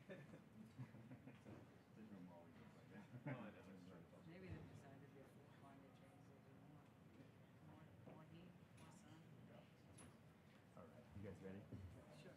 Maybe they decided before climate change that we want more heat, more sun. All right, you guys ready? Sure.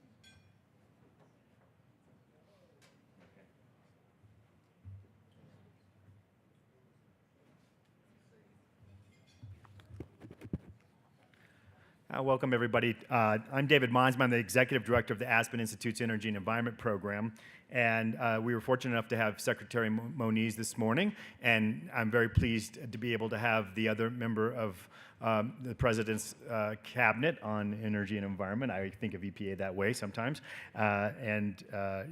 Welcome, everybody. I'm David Monsma. I'm the Executive Director of the Aspen Institute's Energy and Environment Program. And we were fortunate enough to have Secretary Moniz this morning. And I'm very pleased to be able to have the other member of the President's Cabinet on Energy and Environment. I think of EPA that way sometimes. And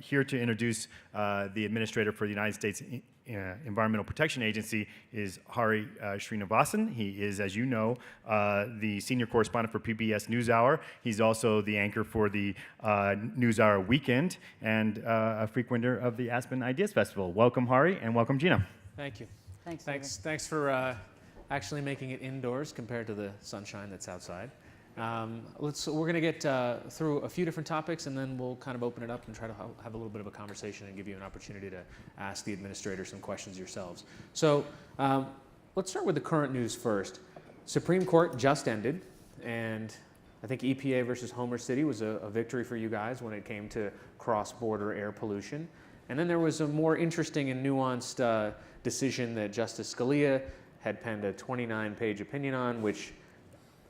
here to introduce the Administrator for the United States Environmental Protection Agency is Hari Sreenivasan. He is, as you know, the senior correspondent for PBS NewsHour. He's also the anchor for the NewsHour Weekend and a frequenter of the Aspen Ideas Festival. Welcome, Hari, and welcome, Gina. Thank you. Thanks. Thanks for actually making it indoors compared to the sunshine that's outside. We're going to get through a few different topics, and then we'll kind of open it up and try to have a little bit of a conversation and give you an opportunity to ask the administrator some questions yourselves. So let's start with the current news first. Supreme Court just ended, and I think EPA versus Homer City was a victory for you guys when it came to cross-border air pollution. And then there was a more interesting and nuanced decision that Justice Scalia had penned a 29-page opinion on, which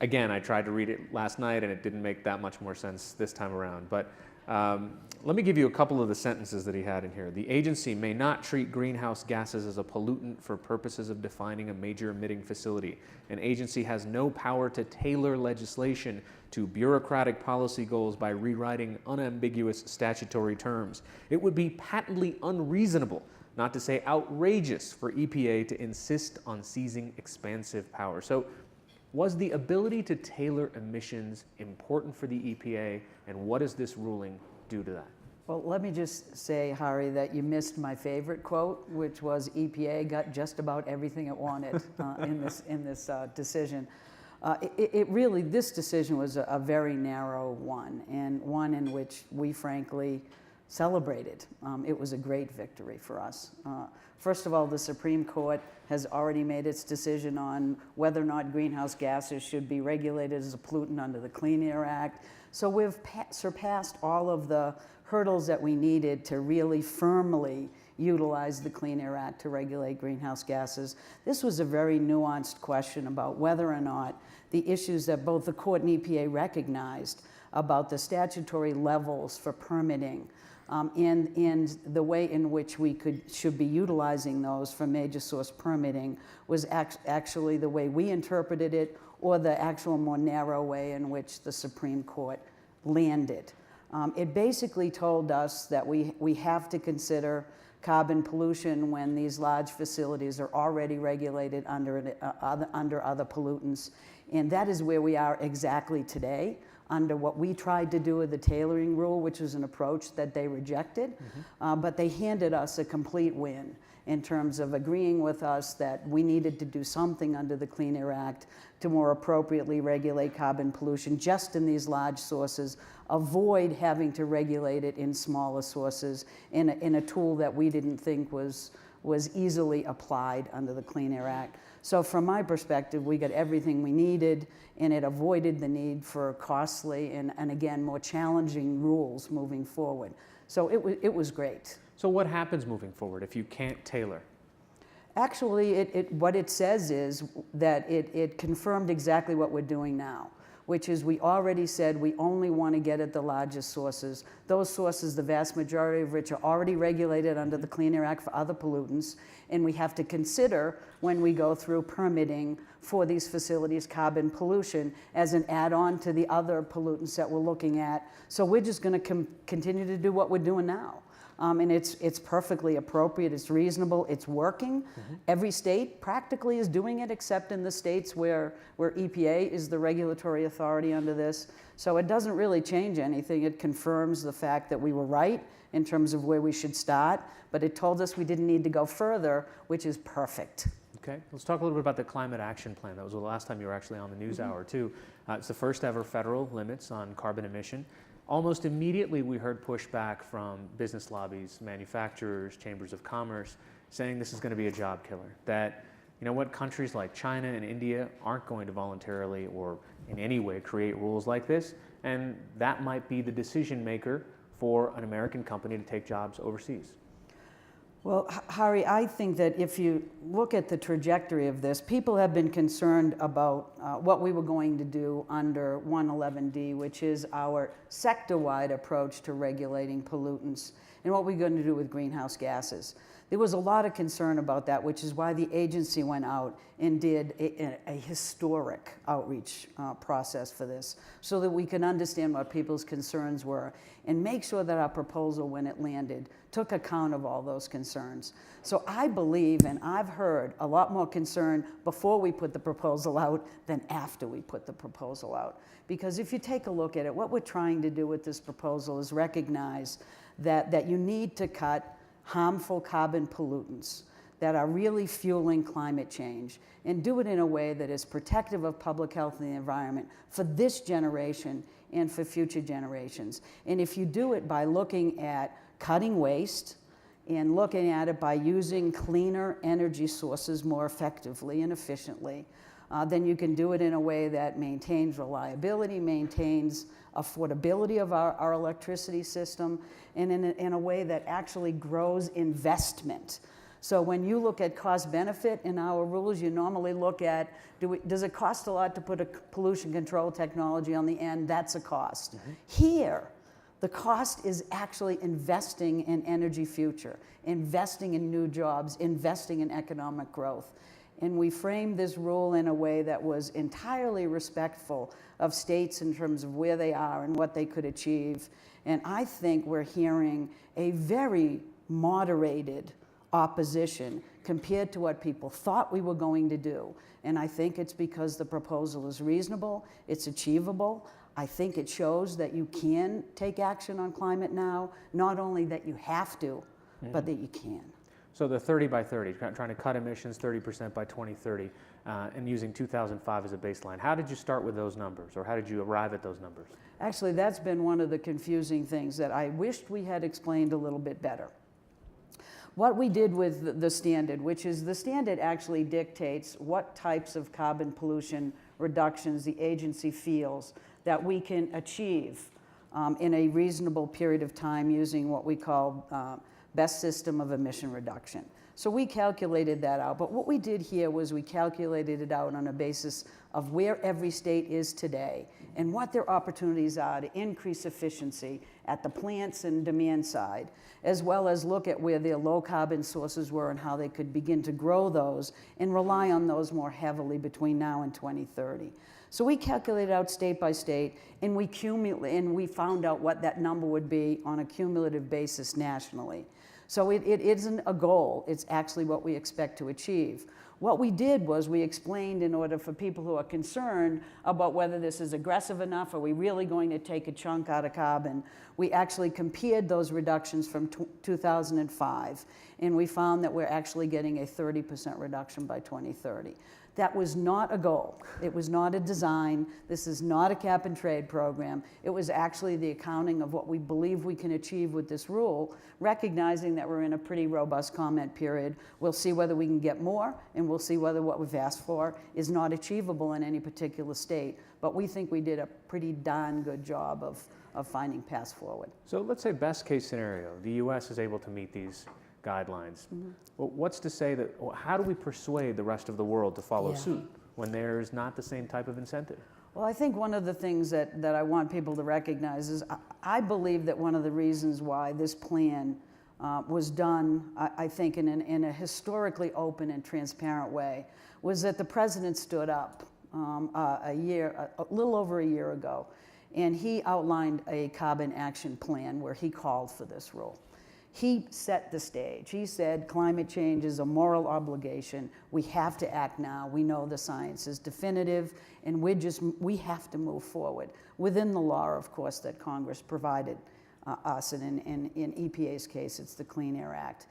again, I tried to read it last night and it didn't make that much more sense this time around. But let me give you a couple of the sentences that he had in here. The agency may not treat greenhouse gases as a pollutant for purposes of defining a major emitting facility. An agency has no power to tailor legislation to bureaucratic policy goals by rewriting unambiguous statutory terms. It would be patently unreasonable, not to say outrageous, for EPA to insist on seizing expansive power. So, was the ability to tailor emissions important for the EPA, and what does this ruling do to that? Well, let me just say, Hari, that you missed my favorite quote, which was EPA got just about everything it wanted in this decision. This decision was a very narrow one, and one in which we frankly celebrated. It was a great victory for us. First of all, the Supreme Court has already made its decision on whether or not greenhouse gases should be regulated as a pollutant under the Clean Air Act. So we've surpassed all of the hurdles that we needed to really firmly utilize the Clean Air Act to regulate greenhouse gases. This was a very nuanced question about whether or not the issues that both the court and EPA recognized about the statutory levels for permitting and the way in which we should be utilizing those for major source permitting was actually the way we interpreted it, or the actual more narrow way in which the Supreme Court landed. It basically told us that we have to consider carbon pollution when these large facilities are already regulated under other pollutants, and that is where we are exactly today, under what we tried to do with the tailoring rule, which was an approach that they rejected. But they handed us a complete win in terms of agreeing with us that we needed to do something under the Clean Air Act to more appropriately regulate carbon pollution just in these large sources, avoid having to regulate it in smaller sources in a tool that we didn't think was easily applied under the Clean Air Act. So from my perspective, we got everything we needed, and it avoided the need for costly and again, more challenging rules moving forward. So it was great. So what happens moving forward if you can't tailor? Actually, what it says is that it confirmed exactly what we're doing now, which is we already said we only want to get at the largest sources. Those sources, the vast majority of which are already regulated under the Clean Air Act for other pollutants, and we have to consider when we go through permitting for these facilities carbon pollution as an add-on to the other pollutants that we're looking at. So we're just going to continue to do what we're doing now. And it's perfectly appropriate, it's reasonable, it's working. Every state practically is doing it, except in the states where EPA is the regulatory authority under this. So it doesn't really change anything. It confirms the fact that we were right in terms of where we should start, but it told us we didn't need to go further, which is perfect. Okay, let's talk a little bit about the Climate Action Plan. That was the last time you were actually on the NewsHour too. It's the first ever federal limits on carbon emission. almost immediately we heard pushback from business lobbies, manufacturers, chambers of commerce, saying this is going to be a job killer. That, you know what, countries like China and India aren't going to voluntarily or in any way create rules like this, and that might be the decision maker for an American company to take jobs overseas. Well, Hari, I think that if you look at the trajectory of this, people have been concerned about what we were going to do under 111D, which is our sector-wide approach to regulating pollutants, and what we're going to do with greenhouse gases. There was a lot of concern about that, which is why the agency went out and did a historic outreach process for this, so that we can understand what people's concerns were and make sure that our proposal, when it landed, took account of all those concerns. So I believe, and I've heard a lot more concern before we put the proposal out than after we put the proposal out. Because if you take a look at it, what we're trying to do with this proposal is recognize that you need to cut harmful carbon pollutants that are really fueling climate change, and do it in a way that is protective of public health and the environment for this generation and for future generations. And if you do it by looking at cutting waste and looking at it by using cleaner energy sources more effectively and efficiently, then you can do it in a way that maintains reliability, maintains affordability of our electricity system, and in a way that actually grows investment. So when you look at cost benefit in our rules, you normally look at, does it cost a lot to put a pollution control technology on the end? That's a cost. Mm-hmm. Here, the cost is actually investing in energy future, investing in new jobs, investing in economic growth. And we framed this rule in a way that was entirely respectful of states in terms of where they are and what they could achieve. And I think we're hearing a very moderated opposition compared to what people thought we were going to do. And I think it's because the proposal is reasonable, it's achievable. I think it shows that you can take action on climate now, not only that you have to, but that you can. So the 30 by 30, trying to cut emissions 30% by 2030, and using 2005 as a baseline. How did you start with those numbers, or how did you arrive at those numbers? Actually, that's been one of the confusing things that I wished we had explained a little bit better. What we did with the standard, which is the standard actually dictates what types of carbon pollution reductions the agency feels that we can achieve in a reasonable period of time using what we call best system of emission reduction. So we calculated that out, but what we did here was we calculated it out on a basis of where every state is today and what their opportunities are to increase efficiency at the plants and demand side, as well as look at where their low carbon sources were and how they could begin to grow those and rely on those more heavily between now and 2030. So we calculated out state by state, and we found out what that number would be on a cumulative basis nationally. So it isn't a goal, it's actually what we expect to achieve. What we did was we explained, in order for people who are concerned about whether this is aggressive enough, are we really going to take a chunk out of carbon, we actually compared those reductions from 2005, and we found that we're actually getting a 30% reduction by 2030. That was not a goal. It was not a design. This is not a cap and trade program. It was actually the accounting of what we believe we can achieve with this rule, recognizing that we're in a pretty robust comment period. We'll see whether we can get more, and we'll see whether what we've asked for is not achievable in any particular state. But we think we did a pretty darn good job of finding paths forward. So let's say best case scenario, the U.S. is able to meet these guidelines. Mm-hmm. Well, what's to say that, how do we persuade the rest of the world to follow suit when there's not the same type of incentive? Well, I think one of the things that I want people to recognize is I believe that one of the reasons why this plan was done, I think, in a historically open and transparent way, was that the president stood up a little over a year ago, and he outlined a carbon action plan where he called for this rule. He set the stage. He said climate change is a moral obligation. We have to act now. We know the science is definitive, and we have to move forward within the law, of course, that Congress provided us, and in EPA's case, it's the Clean Air Act.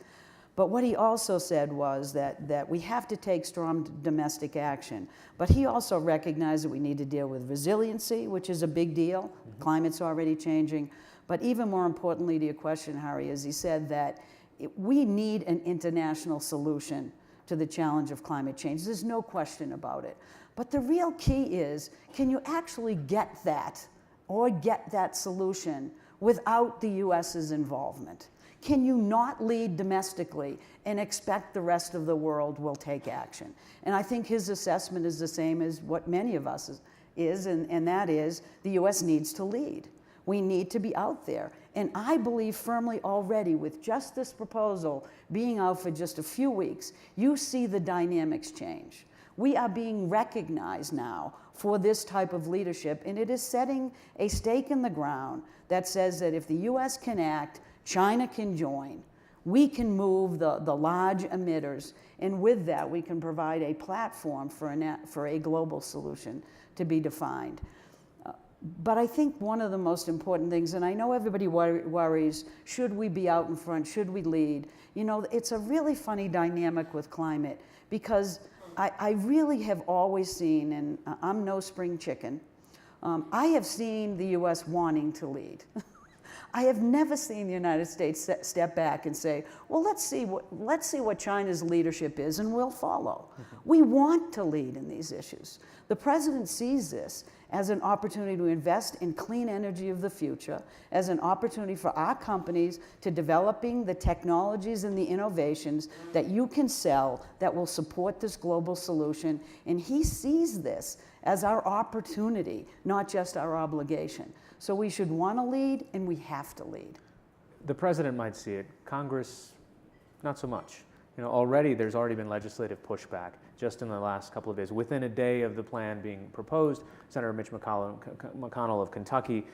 But what he also said was that we have to take strong domestic action. But he also recognized that we need to deal with resiliency, which is a big deal. Climate's already changing. But even more importantly to your question, Harry, is he said that we need an international solution to the challenge of climate change. There's no question about it. But the real key is, can you actually get that solution without the US's involvement? Can you not lead domestically and expect the rest of the world will take action? And I think his assessment is the same as what many of us is, and that is the US needs to lead. We need to be out there. And I believe firmly already with just this proposal being out for just a few weeks, you see the dynamics change. We are being recognized now for this type of leadership, and it is setting a stake in the ground that says that if the US can act, China can join. We can move the large emitters, and with that, we can provide a platform for a global solution to be defined. But I think one of the most important things, and I know everybody worries, should we be out in front, should we lead? You know, it's a really funny dynamic with climate, because I really have always seen, and I'm no spring chicken, I have seen the US wanting to lead. I have never seen the United States step back and say, well, let's see what China's leadership is and we'll follow. We want to lead in these issues. The president sees this as an opportunity to invest in clean energy of the future, as an opportunity for our companies to developing the technologies and the innovations that you can sell that will support this global solution. And he sees this as our opportunity, not just our obligation. So we should want to lead, and we have to lead. The president might see it. Congress, not so much. You know, there's already been legislative pushback just in the last couple of days. Within a day of the plan being proposed, Senator Mitch McConnell of Kentucky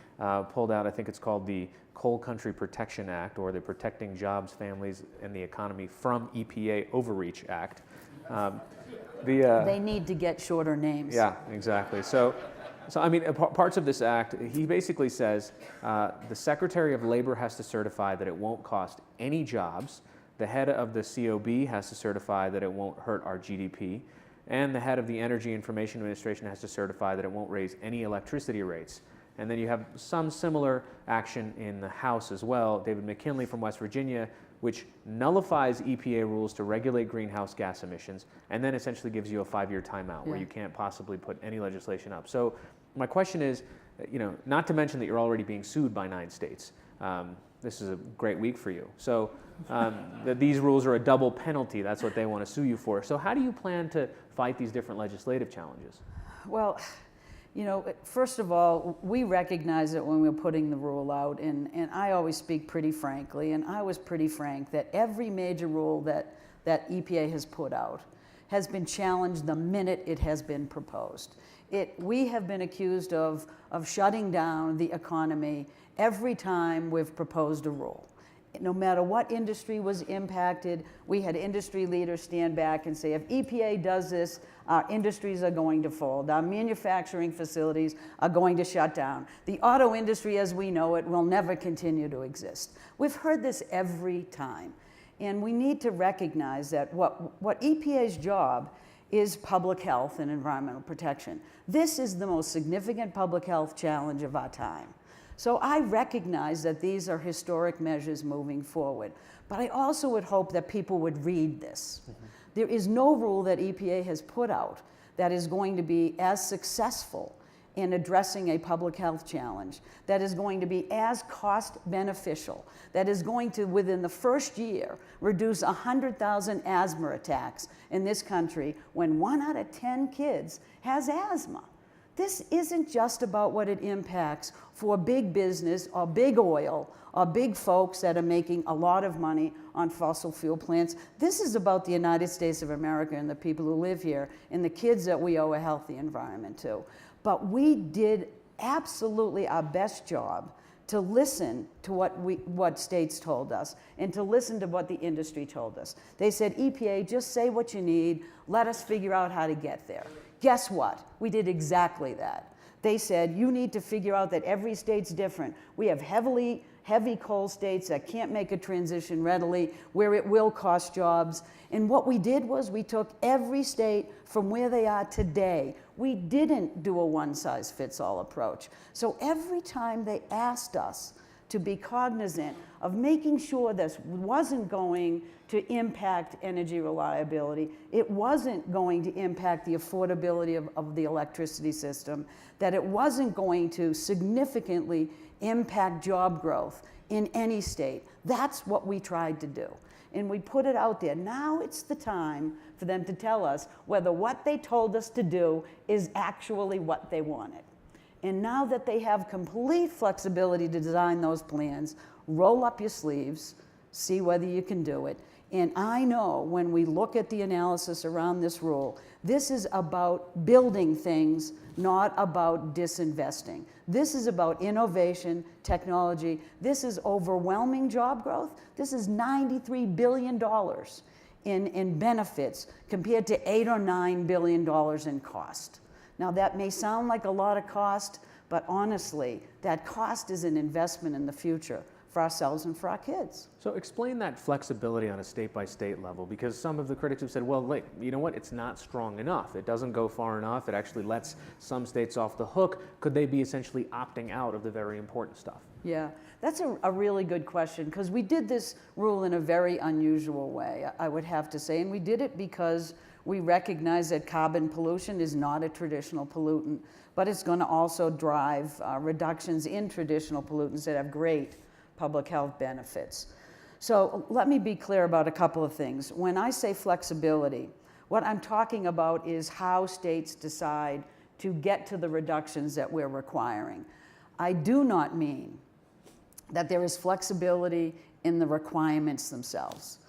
pulled out, I think it's called the Coal Country Protection Act, or the Protecting Jobs, Families, and the Economy from EPA Overreach Act. They need to get shorter names. Yeah, exactly. So I mean, parts of this act, he basically says the Secretary of Labor has to certify that it won't cost any jobs. The head of the COB has to certify that it won't hurt our GDP. And the head of the Energy Information Administration has to certify that it won't raise any electricity rates. And then you have some similar action in the House as well. David McKinley from West Virginia, which nullifies EPA rules to regulate greenhouse gas emissions, and then essentially gives you a 5-year timeout where you can't possibly put any legislation up. So my question is, you know, not to mention that you're already being sued by 9 states. This is a great week for you. So that these rules are a double penalty. That's what they want to sue you for. So how do you plan to fight these different legislative challenges? Well, you know, first of all, we recognize it when we're putting the rule out, and I always speak pretty frankly, and I was pretty frank that every major rule that EPA has put out has been challenged the minute it has been proposed. We have been accused of shutting down the economy every time we've proposed a rule. No matter what industry was impacted, we had industry leaders stand back and say, if EPA does this, our industries are going to fold. Our manufacturing facilities are going to shut down. The auto industry as we know it will never continue to exist. We've heard this every time. And we need to recognize that what EPA's job is public health and environmental protection. This is the most significant public health challenge of our time. So I recognize that these are historic measures moving forward, but I also would hope that people would read this. There is no rule that EPA has put out that is going to be as successful in addressing a public health challenge, that is going to be as cost beneficial, that is going to, within the first year, reduce 100,000 asthma attacks in this country when 1 out of 10 kids has asthma. This isn't just about what it impacts for big business or big oil or big folks that are making a lot of money on fossil fuel plants. This is about the United States of America and the people who live here and the kids that we owe a healthy environment to. But we did absolutely our best job to listen to what states told us and to listen to what the industry told us. They said, EPA, just say what you need, let us figure out how to get there. Guess what? We did exactly that. They said, you need to figure out that every state's different. We have heavy coal states that can't make a transition readily, where it will cost jobs. And what we did was we took every state from where they are today. We didn't do a one-size-fits-all approach. So every time they asked us to be cognizant of making sure this wasn't going to impact energy reliability, it wasn't going to impact the affordability of the electricity system, that it wasn't going to significantly impact job growth in any state. That's what we tried to do. And we put it out there. Now it's the time for them to tell us whether what they told us to do is actually what they wanted. And now that they have complete flexibility to design those plans, roll up your sleeves, see whether you can do it. And I know when we look at the analysis around this rule, this is about building things, not about disinvesting. This is about innovation, technology. This is overwhelming job growth. This is $93 billion in benefits compared to $8 or $9 billion in cost. Now that may sound like a lot of cost, but honestly, that cost is an investment in the future for ourselves and for our kids. So explain that flexibility on a state-by-state level, because some of the critics have said, well, wait, you know what, it's not strong enough. It doesn't go far enough. It actually lets some states off the hook. Could they be essentially opting out of the very important stuff? Yeah, that's a really good question, because we did this rule in a very unusual way, I would have to say, and we did it because we recognize that carbon pollution is not a traditional pollutant, but it's going to also drive reductions in traditional pollutants that have great public health benefits. So let me be clear about a couple of things. When I say flexibility, what I'm talking about is how states decide to get to the reductions that we're requiring. I do not mean that there is flexibility in the requirements themselves.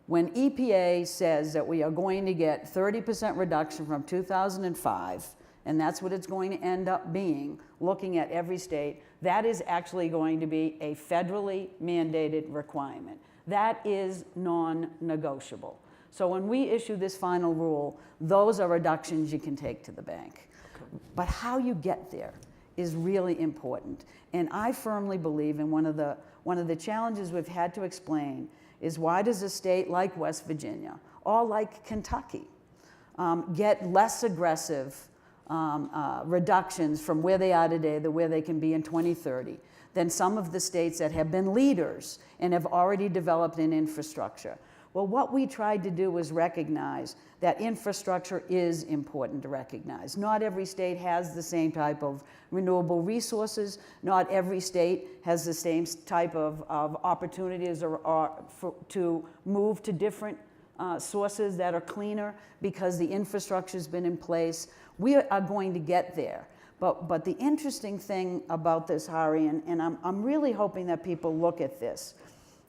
When EPA says that we are going to get 30% reduction from 2005, and that's what it's going to end up being, looking at every state, that is actually going to be a federally mandated requirement. That is non-negotiable. So when we issue this final rule, those are reductions you can take to the bank. But how you get there is really important. And I firmly believe, and one of the challenges we've had to explain is, why does a state like West Virginia or like Kentucky get less aggressive reductions from where they are today to where they can be in 2030 than some of the states that have been leaders and have already developed an infrastructure? Well, what we tried to do was recognize that infrastructure is important to recognize. Not every state has the same type of renewable resources. Not every state has the same type of opportunities to move to different sources that are cleaner because the infrastructure's been in place. We are going to get there. But the interesting thing about this, Hari, and I'm really hoping that people look at this,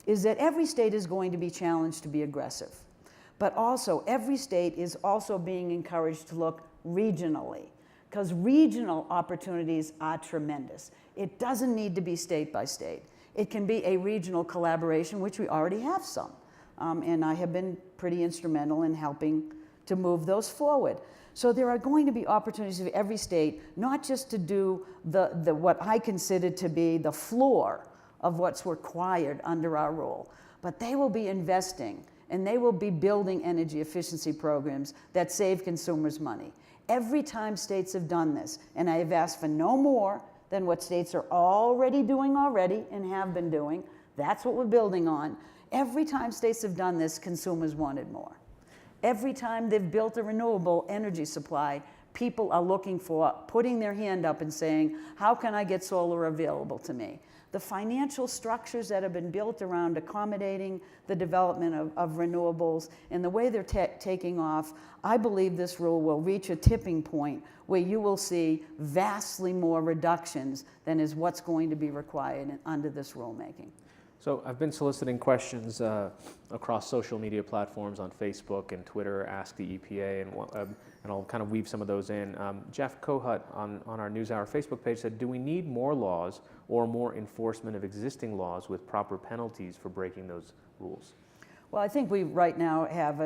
is that every state is going to be challenged to be aggressive. But also, every state is also being encouraged to look regionally, because regional opportunities are tremendous. It doesn't need to be state by state. It can be a regional collaboration, which we already have some. And I have been pretty instrumental in helping to move those forward. So there are going to be opportunities for every state, not just to do the what I consider to be the floor of what's required under our rule, but they will be investing and they will be building energy efficiency programs that save consumers money. Every time states have done this, and I have asked for no more than what states are already doing and have been doing, that's what we're building on. Every time states have done this, consumers wanted more. Every time they've built a renewable energy supply, people are looking for, putting their hand up and saying, how can I get solar available to me? The financial structures that have been built around accommodating the development of renewables and the way they're taking off, I believe this rule will reach a tipping point where you will see vastly more reductions than is what's going to be required under this rulemaking. So I've been soliciting questions across social media platforms on Facebook and Twitter, Ask the EPA, and I'll kind of weave some of those in. Jeff Kohut on our NewsHour Facebook page said, do we need more laws or more enforcement of existing laws with proper penalties for breaking those rules? Well, I think we right now have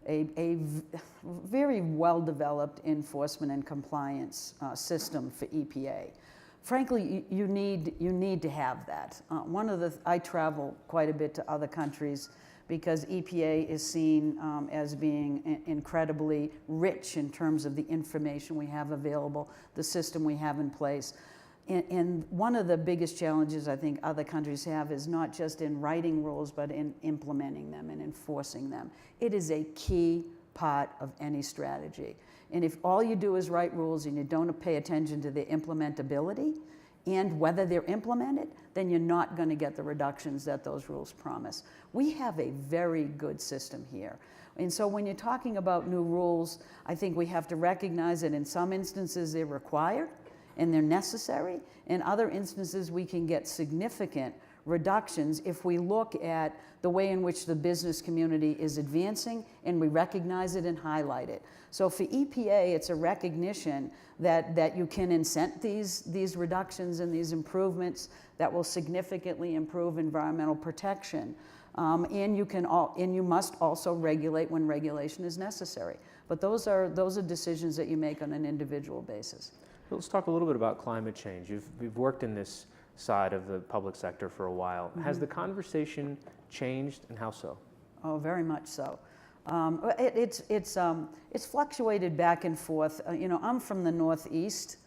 very well-developed enforcement and compliance system for EPA. Frankly, you need to have that. I travel quite a bit to other countries because EPA is seen as being incredibly rich in terms of the information we have available, the system we have in place. And one of the biggest challenges I think other countries have is not just in writing rules, but in implementing them and enforcing them. It is a key part of any strategy. And if all you do is write rules and you don't pay attention to their implementability and whether they're implemented, then you're not going to get the reductions that those rules promise. We have a very good system here. And so when you're talking about new rules, I think we have to recognize that in some instances they're required and they're necessary. In other instances, we can get significant reductions if we look at the way in which the business community is advancing and we recognize it and highlight it. So for EPA, it's a recognition that you can incent these reductions and these improvements that will significantly improve environmental protection. And you must also regulate when regulation is necessary. But those are decisions that you make on an individual basis. Let's talk a little bit about climate change. You've worked in this side of the public sector for a while. Mm-hmm. Has the conversation changed, and how so? Oh, very much so. It's fluctuated back and forth. I'm from the Northeast,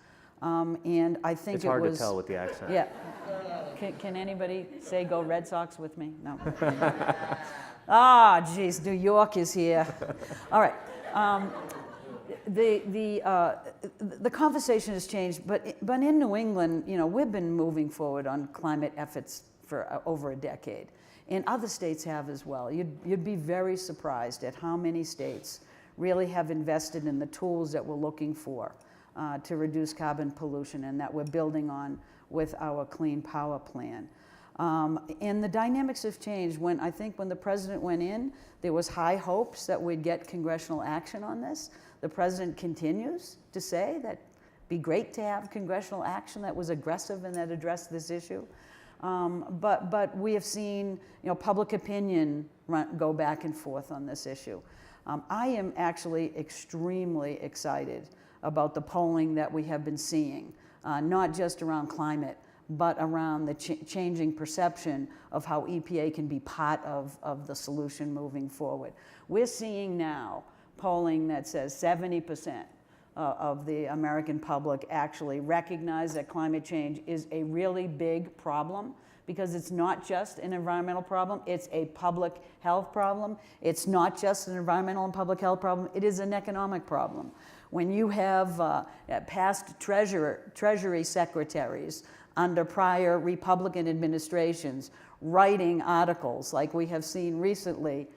and I think it's hard to tell with the accent. Yeah. Can anybody say "Go Red Sox" with me? No. Ah, geez, New York is here. All right. The conversation has changed, but in New England, we've been moving forward on climate efforts for over a decade, and other states have as well. You'd be very surprised at how many states really have invested in the tools that we're looking for to reduce carbon pollution and that we're building on with our Clean Power Plan. And the dynamics have changed. I think when the president went in, there was high hopes that we'd get congressional action on this. The president continues to say that it'd be great to have congressional action that was aggressive and that addressed this issue. But we have seen public opinion go back and forth on this issue. I am actually extremely excited about the polling that we have been seeing, not just around climate, but around the changing perception of how EPA can be part of the solution moving forward. We're seeing now polling that says 70% of the American public actually recognize that climate change is a really big problem, because it's not just an environmental problem, it's a public health problem. It's not just an environmental and public health problem, it is an economic problem. When you have past Treasury secretaries under prior Republican administrations writing articles like we have seen recently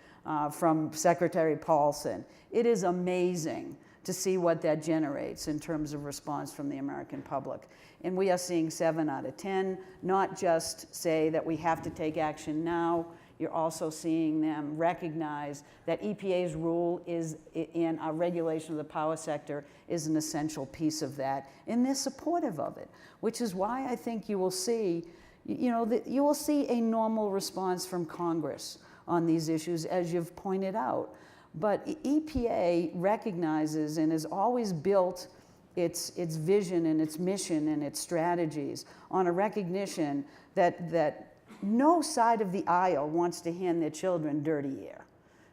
from Secretary Paulson, it is amazing to see what that generates in terms of response from the American public. And we are seeing 7 out of 10 not just say that we have to take action now, you're also seeing them recognize that EPA's rule in our regulation of the power sector is an essential piece of that, and they're supportive of it, which is why I think you will see, you will see a normal response from Congress on these issues, as you've pointed out. But EPA recognizes and has always built its vision and its mission and its strategies on a recognition that no side of the aisle wants to hand their children dirty air.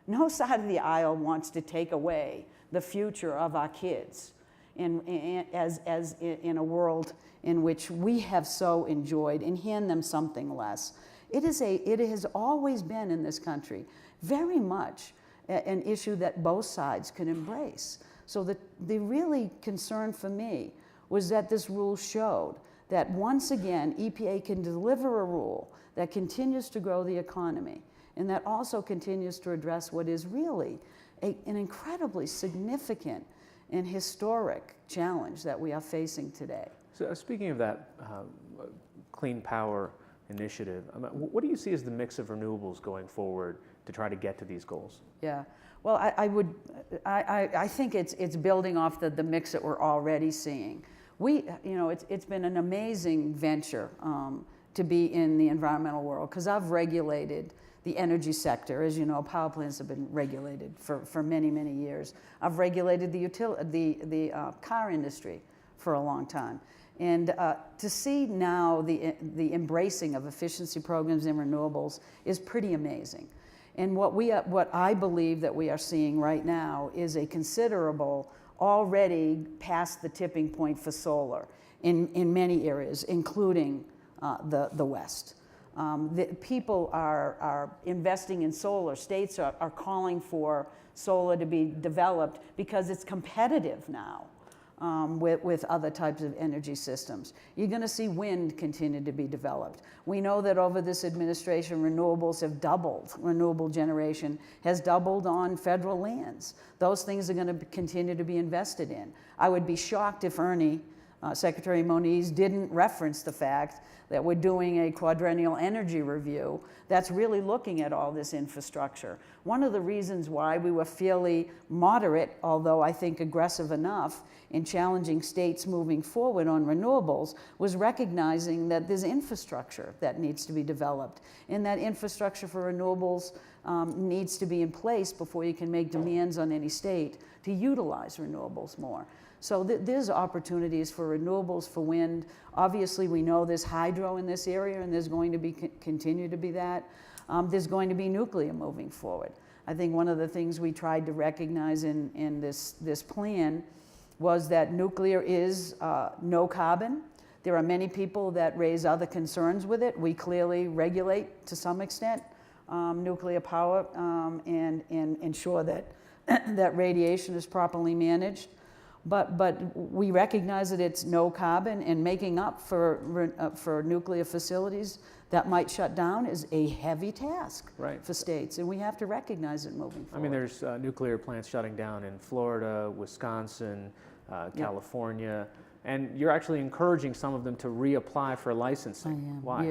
No side of the aisle wants to take away the future of our kids as in a world in which we have so enjoyed, and hand them something less. It has always been in this country very much an issue that both sides can embrace. So the really concern for me was that this rule showed that once again, EPA can deliver a rule that continues to grow the economy and that also continues to address what is really an incredibly significant and historic challenge that we are facing today. So speaking of that Clean Power Initiative, what do you see as the mix of renewables going forward to try to get to these goals? Yeah, well, I think it's building off the mix that we're already seeing. It's been an amazing venture to be in the environmental world because I've regulated the energy sector. As you know, power plants have been regulated for many, many years. I've regulated the car industry for a long time. And to see now the embracing of efficiency programs in renewables is pretty amazing. And what I believe that we are seeing right now is a considerable, already past the tipping point for solar in many areas, including the West. People are investing in solar. States are calling for solar to be developed because it's competitive now with other types of energy systems. You're going to see wind continue to be developed. We know that over this administration, renewables have doubled. Renewable generation has doubled on federal lands. Those things are going to continue to be invested in. I would be shocked if Secretary Moniz didn't reference the fact that we're doing a quadrennial energy review that's really looking at all this infrastructure. One of the reasons why we were fairly moderate, although I think aggressive enough, in challenging states moving forward on renewables was recognizing that there's infrastructure that needs to be developed, and that infrastructure for renewables needs to be in place before you can make demands on any state to utilize renewables more. So there's opportunities for renewables, for wind. Obviously, we know there's hydro in this area, and there's going to be continue to be that. There's going to be nuclear moving forward. I think one of the things we tried to recognize in this plan was that nuclear is no carbon. There are many people that raise other concerns with it. We clearly regulate, to some extent, nuclear power and ensure that that radiation is properly managed. But we recognize that it's no carbon, and making up for nuclear facilities that might shut down is a heavy task for states, and we have to recognize it moving forward. I mean, there's nuclear plants shutting down in Florida, Wisconsin, California, and you're actually encouraging some of them to reapply for licensing. I am. Why?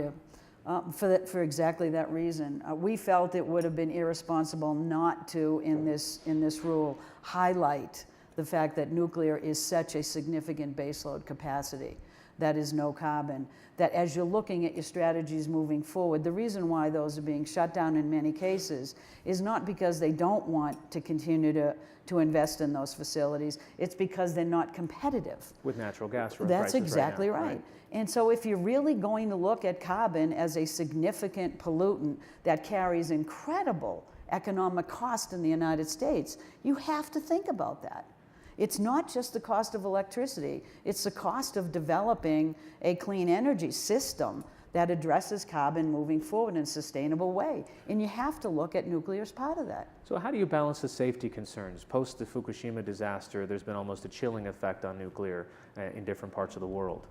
Yeah. For exactly that reason. We felt it would have been irresponsible not to, in this rule, highlight the fact that nuclear is such a significant baseload capacity that is no carbon, that as you're looking at your strategies moving forward, the reason why those are being shut down in many cases is not because they don't want to continue to invest in those facilities, it's because they're not competitive. With natural gas That's prices exactly right now, right. And so if you're really going to look at carbon as a significant pollutant that carries incredible economic cost in the United States, you have to think about that. It's not just the cost of electricity, it's the cost of developing a clean energy system that addresses carbon moving forward in a sustainable way. And you have to look at nuclear as part of that. So how do you balance the safety concerns? Post the Fukushima disaster, there's been almost a chilling effect on nuclear in different parts of the world.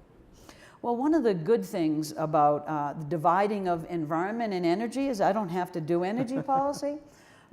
Well, one of the good things about the dividing of environment and energy is I don't have to do energy policy.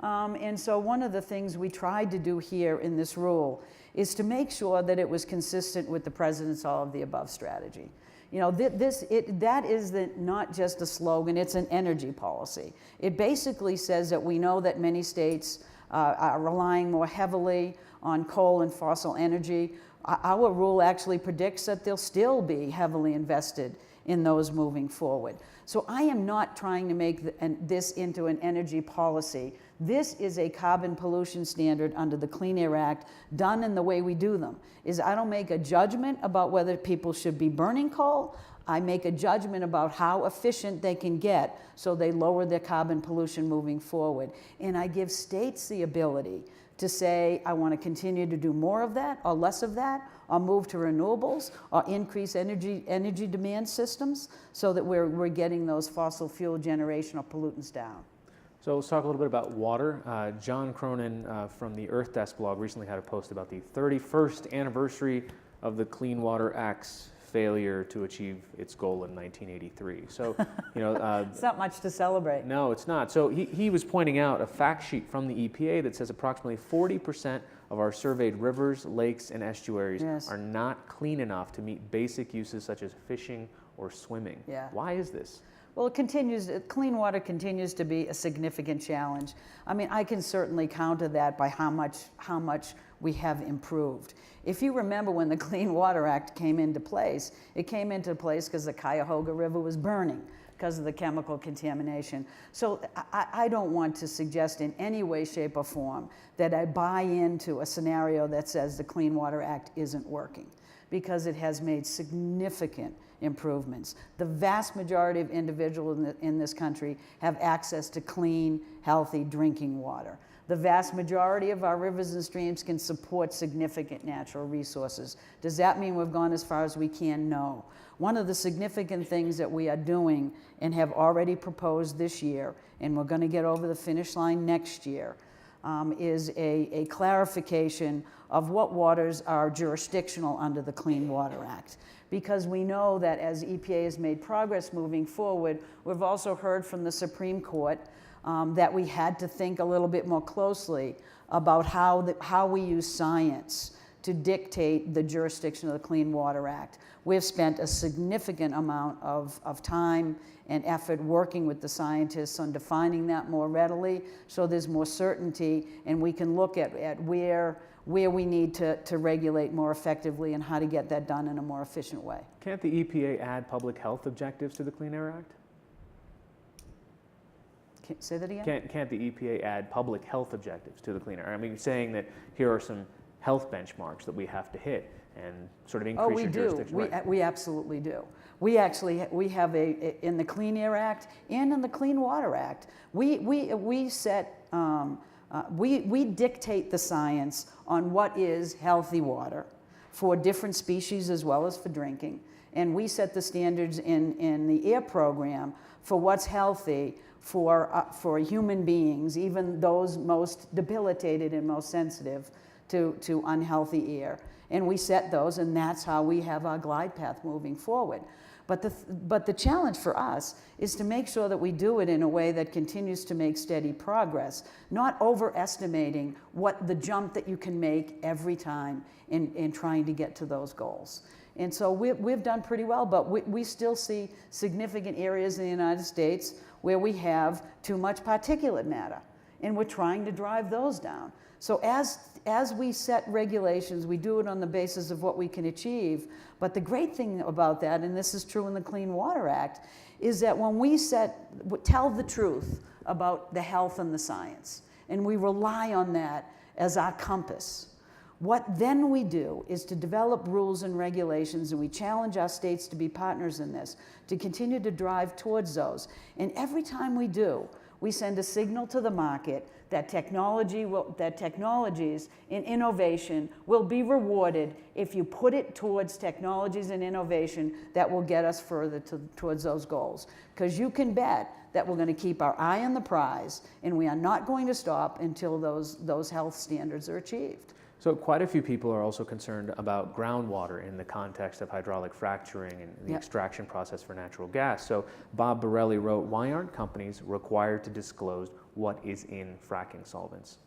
And so one of the things we tried to do here in this rule is to make sure that it was consistent with the President's all of the above strategy. You know, that is not just a slogan, it's an energy policy. It basically says that we know that many states are relying more heavily on coal and fossil energy. Our rule actually predicts that they'll still be heavily invested in those moving forward. So I am not trying to make this into an energy policy. This is a carbon pollution standard under the Clean Air Act, done in the way we do them. I don't make a judgment about whether people should be burning coal. I make a judgment about how efficient they can get so they lower their carbon pollution moving forward. And I give states the ability to say, I want to continue to do more of that or less of that, or move to renewables, or increase energy demand systems so that we're getting those fossil fuel generational pollutants down. So let's talk a little bit about water. John Cronin from the Earth Desk blog recently had a post about the 31st anniversary of the Clean Water Act's failure to achieve its goal in 1983. So, you know, it's not much to celebrate. No, it's not. So he was pointing out a fact sheet from the EPA that says approximately 40% of our surveyed rivers, lakes, and estuaries are not clean enough to meet basic uses such as fishing or swimming. Yeah. Why is this? Well, clean water continues to be a significant challenge. I mean, I can certainly counter that by how much we have improved. If you remember when the Clean Water Act came into place, it came into place because the Cuyahoga River was burning because of the chemical contamination. So I don't want to suggest in any way, shape, or form that I buy into a scenario that says the Clean Water Act isn't working, because it has made significant improvements. The vast majority of individuals in this country have access to clean, healthy drinking water. The vast majority of our rivers and streams can support significant natural resources. Does that mean we've gone as far as we can? No. One of the significant things that we are doing and have already proposed this year, and we're going to get over the finish line next year, is a clarification of what waters are jurisdictional under the Clean Water Act. Because we know that as EPA has made progress moving forward, we've also heard from the Supreme Court that we had to think a little bit more closely about how we use science to dictate the jurisdiction of the Clean Water Act. We've spent a significant amount of time and effort working with the scientists on defining that more readily, so there's more certainty, and we can look at where we need to regulate more effectively and how to get that done in a more efficient way. Can't the EPA add public health objectives to the Clean Air Act? Say that again? Can't the EPA add public health objectives to the Clean Air Act? I mean, you're saying that here are some health benchmarks that we have to hit and sort of increase your jurisdiction. Right. We absolutely do. We have in the Clean Air Act and in the Clean Water Act, we dictate the science on what is healthy water for different species as well as for drinking. And we set the standards in the air program for what's healthy for human beings, even those most debilitated and most sensitive to unhealthy air. And we set those, and that's how we have our glide path moving forward. But the challenge for us is to make sure that we do it in a way that continues to make steady progress, not overestimating what the jump that you can make every time in trying to get to those goals. And so we've done pretty well, but we still see significant areas in the United States where we have too much particulate matter, and we're trying to drive those down. So as we set regulations, we do it on the basis of what we can achieve. But the great thing about that, and this is true in the Clean Water Act, is that when we tell the truth about the health and the science, and we rely on that as our compass, what then we do is to develop rules and regulations, and we challenge our states to be partners in this, to continue to drive towards those. And every time we do, we send a signal to the market that technologies and innovation will be rewarded if you put it towards technologies and innovation that will get us further towards those goals. Because you can bet that we're going to keep our eye on the prize, and we are not going to stop until those health standards are achieved. So quite a few people are also concerned about groundwater in the context of hydraulic fracturing and the extraction process for natural gas. So Bob Borelli wrote, "Why aren't companies required to disclose what is in fracking solvents?"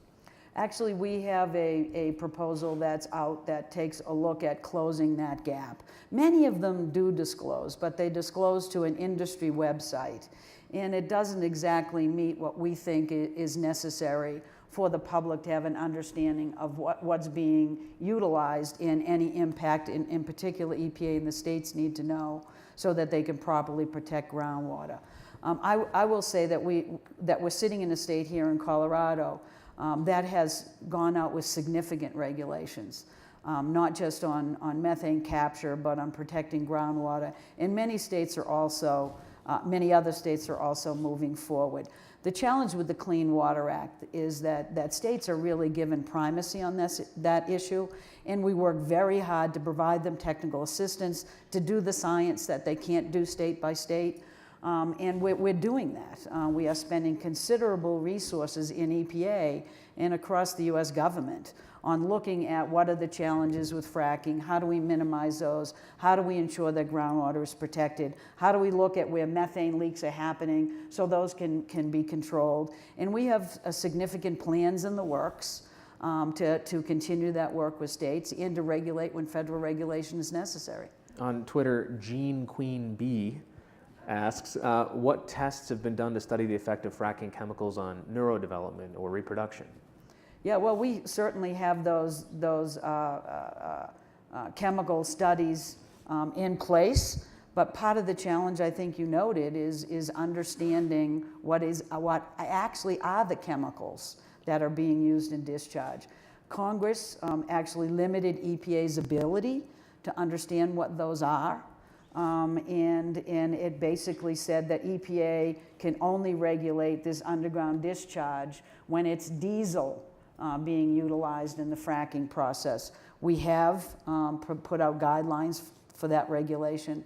Actually, we have a proposal that's out that takes a look at closing that gap. Many of them do disclose, but they disclose to an industry website, and it doesn't exactly meet what we think is necessary for the public to have an understanding of what's being utilized in any impact. In particular, EPA and the states need to know so that they can properly protect groundwater. I will say that we're sitting in a state here in Colorado that has gone out with significant regulations, not just on methane capture, but on protecting groundwater. And many other states are also moving forward. The challenge with the Clean Water Act is that states are really given primacy on that issue, and we work very hard to provide them technical assistance to do the science that they can't do state by state, and we're doing that. We are spending considerable resources in EPA and across the U.S. government on looking at what are the challenges with fracking, how do we minimize those, how do we ensure that groundwater is protected, how do we look at where methane leaks are happening so those can be controlled. And we have significant plans in the works to continue that work with states and to regulate when federal regulation is necessary. On Twitter, Jean Queen B asks, what tests have been done to study the effect of fracking chemicals on neurodevelopment or reproduction? Yeah, well, we certainly have those chemical studies in place, but part of the challenge I think you noted is understanding what actually are the chemicals that are being used in discharge. Congress actually limited EPA's ability to understand what those are, and it basically said that EPA can only regulate this underground discharge when it's diesel being utilized in the fracking process. We have put out guidelines for that regulation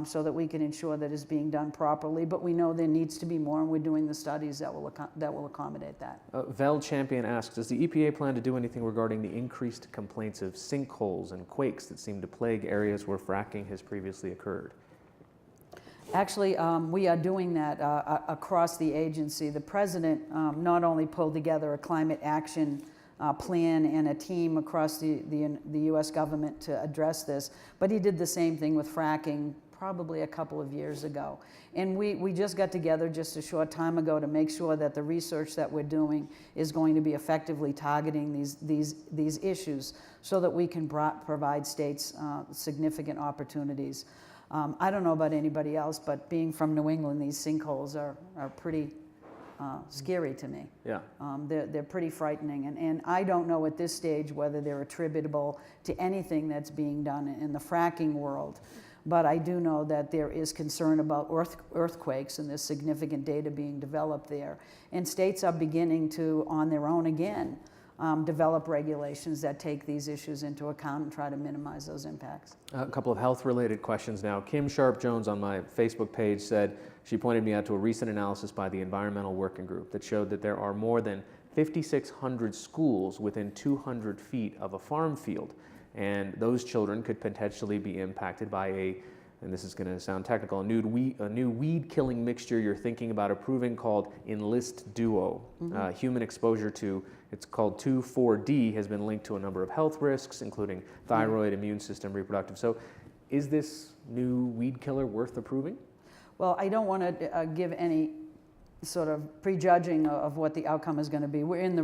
so that we can ensure that it's being done properly, but we know there needs to be more, and we're doing the studies that will accommodate that. Vel Champion asks, does the EPA plan to do anything regarding the increased complaints of sinkholes and quakes that seem to plague areas where fracking has previously occurred? Actually, we are doing that across the agency. The president not only pulled together a climate action plan and a team across the U.S. government to address this, but he did the same thing with fracking probably a couple of years ago. And we just got together just a short time ago to make sure that the research that we're doing is going to be effectively targeting these issues so that we can provide states significant opportunities. I don't know about anybody else, but being from New England, these sinkholes are pretty scary to me. Yeah. They're pretty frightening, and I don't know at this stage whether they're attributable to anything that's being done in the fracking world, but I do know that there is concern about earthquakes, and there's significant data being developed there. And states are beginning to, on their own again, develop regulations that take these issues into account and try to minimize those impacts. A couple of health-related questions now. Kim Sharp-Jones on my Facebook page said, she pointed me out to a recent analysis by the Environmental Working Group that showed that there are more than 5,600 schools within 200 feet of a farm field, and those children could potentially be impacted by and this is going to sound technical, a new weed-killing mixture you're thinking about approving called Enlist Duo. Mm-hmm. Human exposure to, it's called 2,4-D, has been linked to a number of health risks, including thyroid, immune system, reproductive. So is this new weed killer worth approving? Well, I don't want to give any sort of prejudging of what the outcome is going to be. We're in the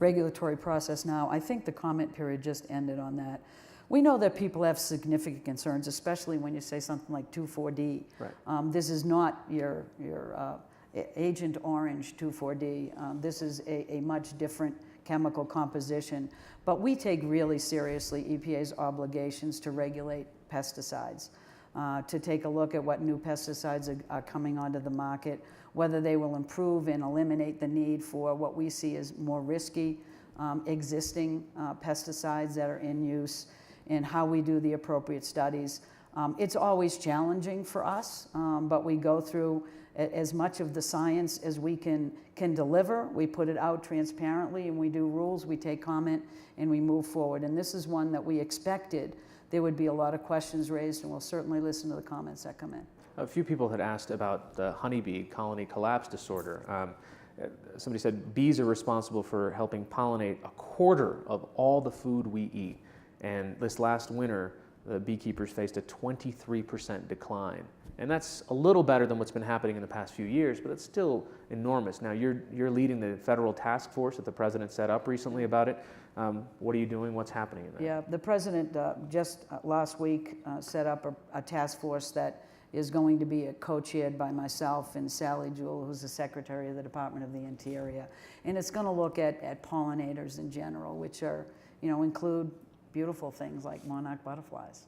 regulatory process now. I think the comment period just ended on that. We know that people have significant concerns, especially when you say something like 2,4-D. Right. This is not your Agent Orange 2,4-D. This is a much different chemical composition. But we take really seriously EPA's obligations to regulate pesticides, to take a look at what new pesticides are coming onto the market, whether they will improve and eliminate the need for what we see as more risky existing pesticides that are in use, and how we do the appropriate studies. It's always challenging for us, but we go through as much of the science as we can deliver. We put it out transparently, and we do rules, we take comment, and we move forward. And this is one that we expected there would be a lot of questions raised, and we'll certainly listen to the comments that come in. A few people had asked about the honeybee colony collapse disorder. Somebody said bees are responsible for helping pollinate a quarter of all the food we eat. And this last winter, the beekeepers faced a 23% decline. And that's a little better than what's been happening in the past few years, but it's still enormous. Now, you're leading the federal task force that the president set up recently about it. What are you doing? What's happening in that? Yeah, the president just last week set up a task force that is going to be co-chaired by myself and Sally Jewell, who's the Secretary of the Department of the Interior. And it's going to look at pollinators in general, which are, include beautiful things like monarch butterflies.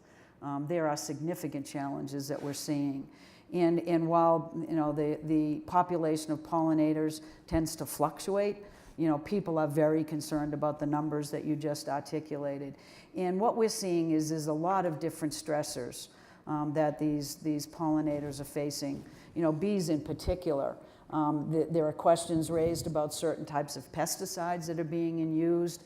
There are significant challenges that we're seeing. And while the population of pollinators tends to fluctuate, people are very concerned about the numbers that you just articulated. And what we're seeing is a lot of different stressors that these pollinators are facing. Bees in particular. There are questions raised about certain types of pesticides that are being used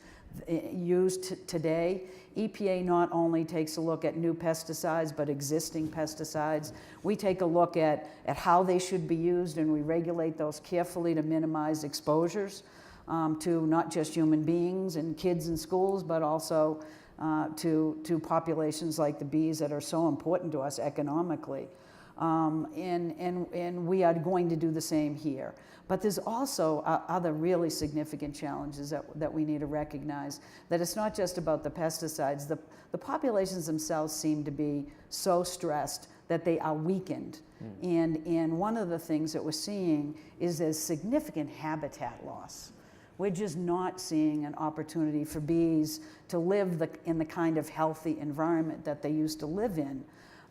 today. EPA not only takes a look at new pesticides, but existing pesticides. We take a look at how they should be used, and we regulate those carefully to minimize exposures to not just human beings and kids in schools, but also to populations like the bees that are so important to us economically. and we are going to do the same here. But there's also other really significant challenges that we need to recognize, that it's not just about the pesticides. The populations themselves seem to be so stressed that they are weakened. And one of the things that we're seeing is there's significant habitat loss. We're just not seeing an opportunity for bees to live in the kind of healthy environment that they used to live in.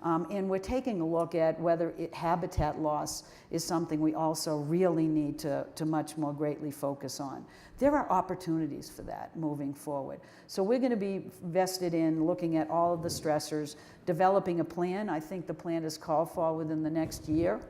And we're taking a look at whether habitat loss is something we also really need to much more greatly focus on. There are opportunities for that moving forward. So we're going to be vested in looking at all of the stressors, developing a plan. I think the plan is called for within the next year,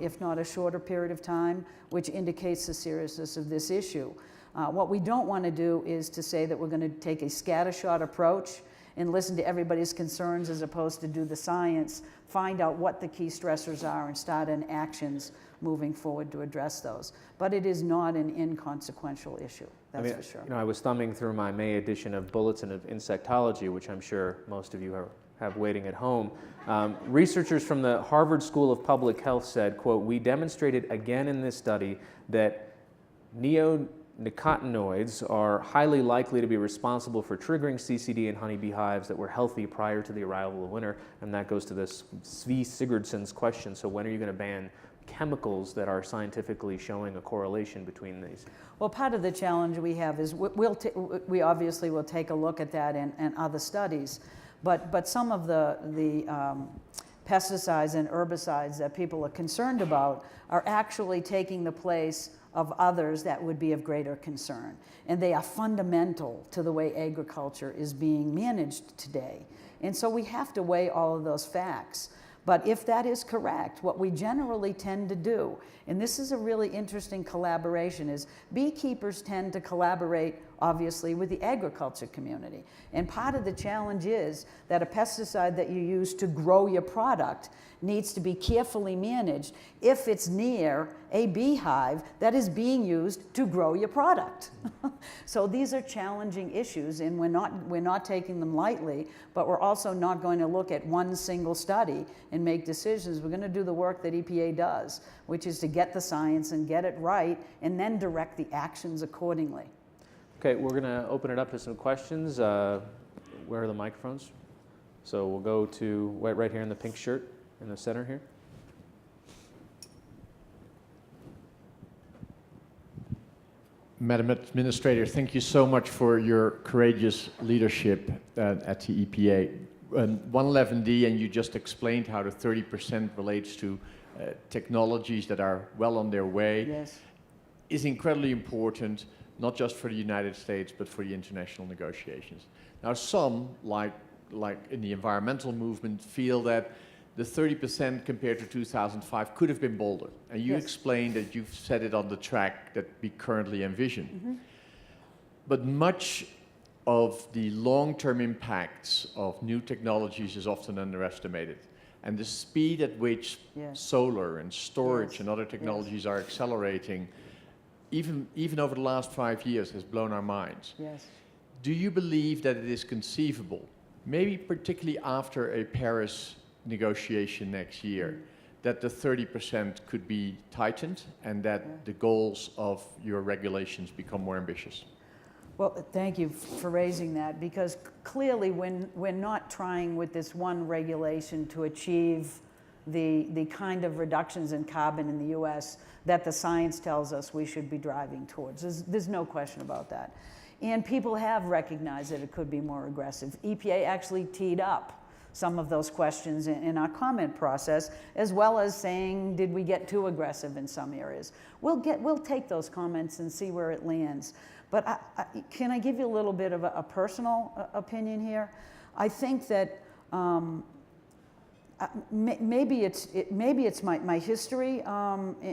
if not a shorter period of time, which indicates the seriousness of this issue. What we don't want to do is to say that we're going to take a scattershot approach and listen to everybody's concerns as opposed to do the science, find out what the key stressors are and start in actions moving forward to address those. But it is not an inconsequential issue, that's for sure. You know, I was thumbing through my May edition of Bulletin of Insectology, which I'm sure most of you have waiting at home. Researchers from the Harvard School of Public Health said, quote, "We demonstrated again in this study that neonicotinoids are highly likely to be responsible for triggering CCD in honeybee hives that were healthy prior to the arrival of winter." And that goes to this Svi Sigurdsson's question. So when are you going to ban chemicals that are scientifically showing a correlation between these? Well, part of the challenge we have is we obviously will take a look at that and other studies, but some of the pesticides and herbicides that people are concerned about are actually taking the place of others that would be of greater concern. And they are fundamental to the way agriculture is being managed today. And so we have to weigh all of those facts. But if that is correct, what we generally tend to do, and this is a really interesting collaboration, is beekeepers tend to collaborate, obviously, with the agriculture community. And part of the challenge is that a pesticide that you use to grow your product needs to be carefully managed if it's near a beehive that is being used to grow your product. So these are challenging issues, and we're not taking them lightly, but we're also not going to look at one single study and make decisions. We're going to do the work that EPA does, which is to get the science and get it right, and then direct the actions accordingly. Okay, we're going to open it up to some questions. Where are the microphones? So we'll go to right here in the pink shirt in the center here. Madam Administrator, thank you so much for your courageous leadership at the EPA. 111D, and you just explained how the 30% relates to technologies that are well on their way, Yes. is incredibly important, not just for the United States, but for the international negotiations. Now, some, like in the environmental movement, feel that the 30% compared to 2005 could have been bolder. And you Yes. explained that you've set it on the track that we currently envision. But much of the long-term impacts of new technologies is often underestimated. And the speed at which Yes. solar and storage Yes. and other technologies are accelerating, even over the last 5 years, has blown our minds. Yes. Do you believe that it is conceivable, maybe particularly after a Paris negotiation next year, that the 30% could be tightened and that the goals of your regulations become more ambitious? Well, thank you for raising that, because clearly when we're not trying with this one regulation to achieve the kind of reductions in carbon in the US that the science tells us we should be driving towards. There's no question about that. And people have recognized that it could be more aggressive. EPA actually teed up some of those questions in our comment process, as well as saying, did we get too aggressive in some areas? We'll take those comments and see where it lands. But can I give you a little bit of a personal opinion here? I think that maybe it's my history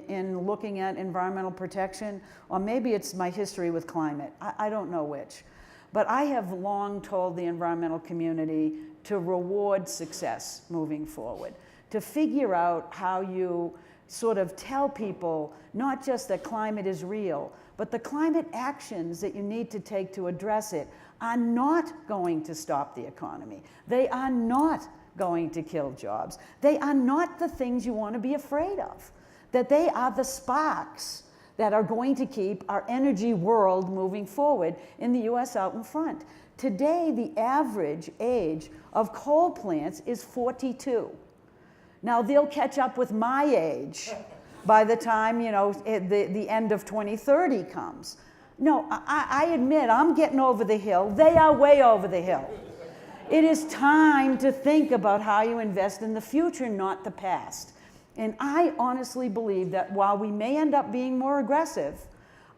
in looking at environmental protection, or maybe it's my history with climate. I don't know which. But I have long told the environmental community to reward success moving forward, to figure out how you sort of tell people not just that climate is real, but the climate actions that you need to take to address it are not going to stop the economy. They are not going to kill jobs. They are not the things you want to be afraid of. That they are the sparks that are going to keep our energy world moving forward in the US out in front. Today, the average age of coal plants is 42. Now, they'll catch up with my age by the time, you know, the end of 2030 comes. No, I admit I'm getting over the hill. They are way over the hill. It is time to think about how you invest in the future, not the past. And I honestly believe that while we may end up being more aggressive,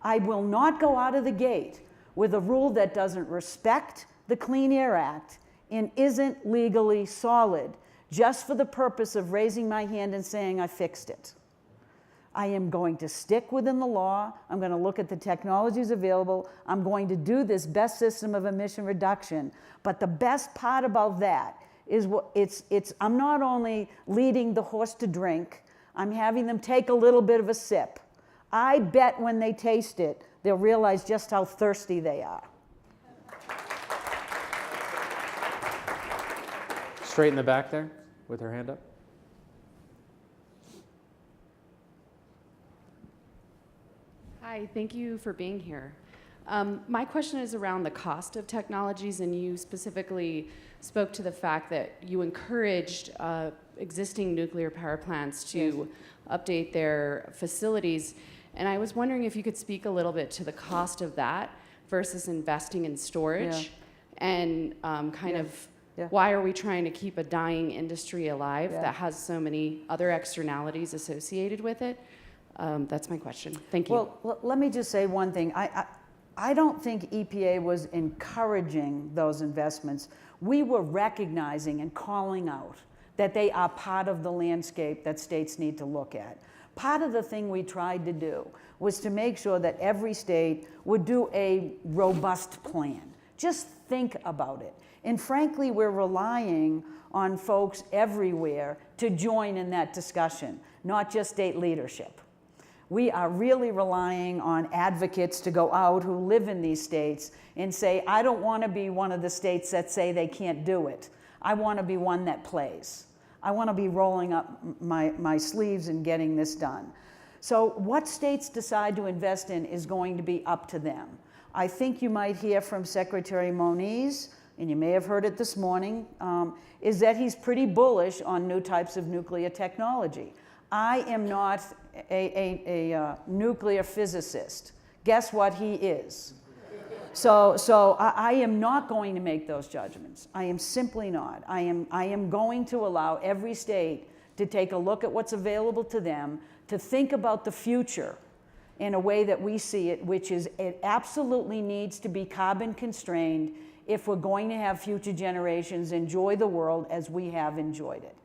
I will not go out of the gate with a rule that doesn't respect the Clean Air Act and isn't legally solid just for the purpose of raising my hand and saying I fixed it. I am going to stick within the law. I'm going to look at the technologies available. I'm going to do this best system of emission reduction. But the best part about that is I'm not only leading the horse to drink, I'm having them take a little bit of a sip. I bet when they taste it, they'll realize just how thirsty they are. Straight in the back there with her hand up. Hi, thank you for being here. My question is around the cost of technologies, and you specifically spoke to the fact that you encouraged existing nuclear power plants to update their facilities. And I was wondering if you could speak a little bit to the cost of that versus investing in storage, and why are we trying to keep a dying industry alive that has so many other externalities associated with it? That's my question. Thank you. Well, let me just say one thing. I don't think EPA was encouraging those investments. We were recognizing and calling out that they are part of the landscape that states need to look at. Part of the thing we tried to do was to make sure that every state would do a robust plan. Just think about it. And frankly, we're relying on folks everywhere to join in that discussion, not just state leadership. We are really relying on advocates to go out who live in these states and say, I don't want to be one of the states that say they can't do it. I want to be one that plays. I want to be rolling up my sleeves and getting this done. So what states decide to invest in is going to be up to them. I think you might hear from Secretary Moniz, and you may have heard it this morning, is that he's pretty bullish on new types of nuclear technology. I am not a nuclear physicist. Guess what he is? So I am not going to make those judgments. I am simply not. I am going to allow every state to take a look at what's available to them, to think about the future in a way that we see it, which is it absolutely needs to be carbon constrained if we're going to have future generations enjoy the world as we have enjoyed it,